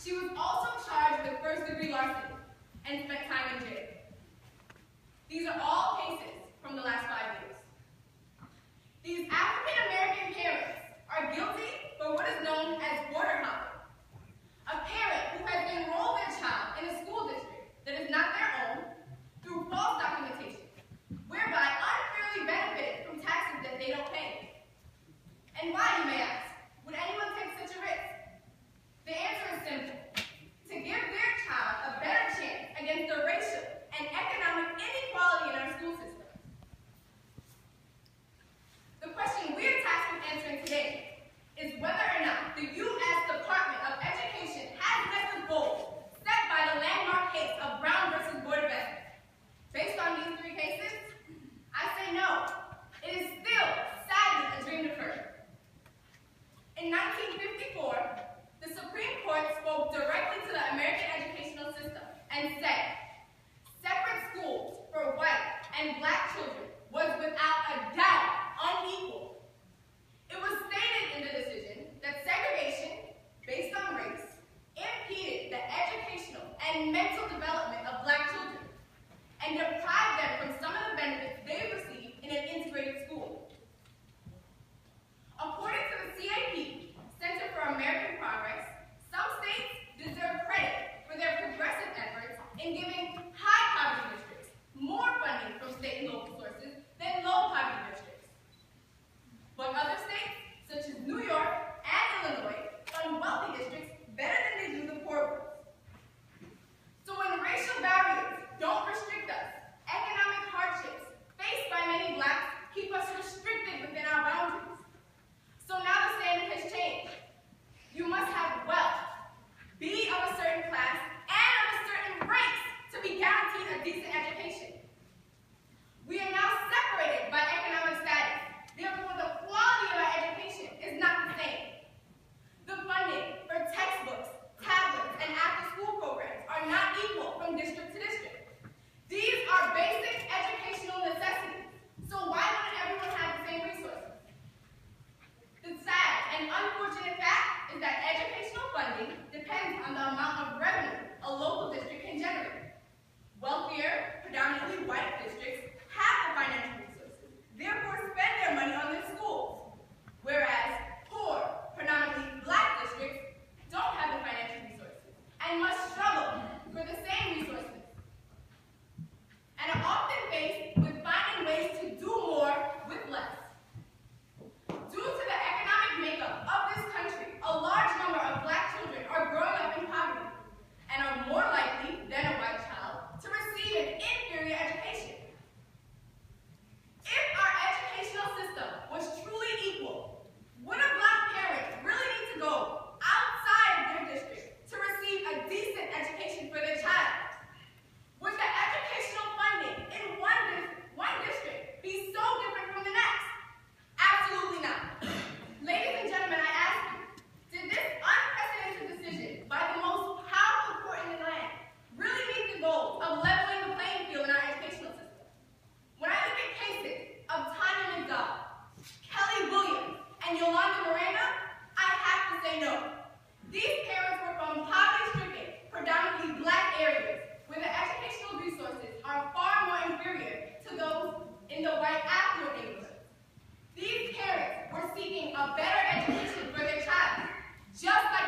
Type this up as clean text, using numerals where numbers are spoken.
She was also charged with first-degree larceny and spent time in jail. These are all cases from the last 5 years. These African-American parents are guilty for what is known as border hopping. A parent who has enrolled their child in a school district that is not their own through false documentation, whereby unfairly benefited from taxes that they don't pay. And why, you may ask? Would anyone take such a risk? The answer is simple: to give their child a better chance against the racial and economic inequality in our school system. The question we are tasked with answering today is whether or not the U.S. Department of Education has met the goals set by the landmark case of Brown versus Board of Ed. Based on these 3 cases, I say no. It is still, sadly, a dream deferred. In 1954, the Supreme Court spoke directly to the American educational system and said, separate schools for white and black children was without a doubt unequal. It was stated in the decision that segregation based on race impeded the educational and mental development of black children and deprived them from some of the benefits they received in an integrated school. According to the CAP, Center for American Progress, some states deserve credit for their progressive efforts in giving high poverty districts more funding from state and local sources than low poverty districts. But other states, such as New York and Illinois, fund wealthy districts better than they do the poor ones. So when racial barriers don't restrict us, economic hardships faced by many blacks keep us restricted within our boundaries. So now the standard has changed. You must have wealth, be of a certain class, and of a certain race to be guaranteed a decent education. We are now separated by economic status. Therefore, the quality of our education is not the same. The funding for textbooks, tablets, and after-school programs are not equal from district to district. These are basic educational necessities. So why wouldn't everyone have the same resources? The sad and unfortunate fact is that educational funding depends on the amount of revenue a local district can generate. Wealthier, predominantly white districts have the financial resources, therefore spend their money on their schools, whereas poor, predominantly black districts don't have the financial resources and must struggle for the same resources, and are often faced with finding ways to do more with less. Due to the economic makeup of this country, a large number of black children are growing up in poverty and are more likely than a white child to receive an inferior education. If our educational system was truly equal, would a black parent really need to go outside of their district to receive a decent education for their child? Would the educational funding in one district be so different from the next? Absolutely not. Ladies and gentlemen, I ask you, did this unprecedented decision by the most powerful court in the land really meet the goals of leveling the playing field in our educational system? When I look at cases of Tanya McDowell, Kelly Williams, and Yolanda Miranda, I have to say no. These parents were from poverty-stricken, predominantly black areas, where the educational resources are far more inferior to those in the white affluent neighborhoods. These parents were seeking a better education for their child, just like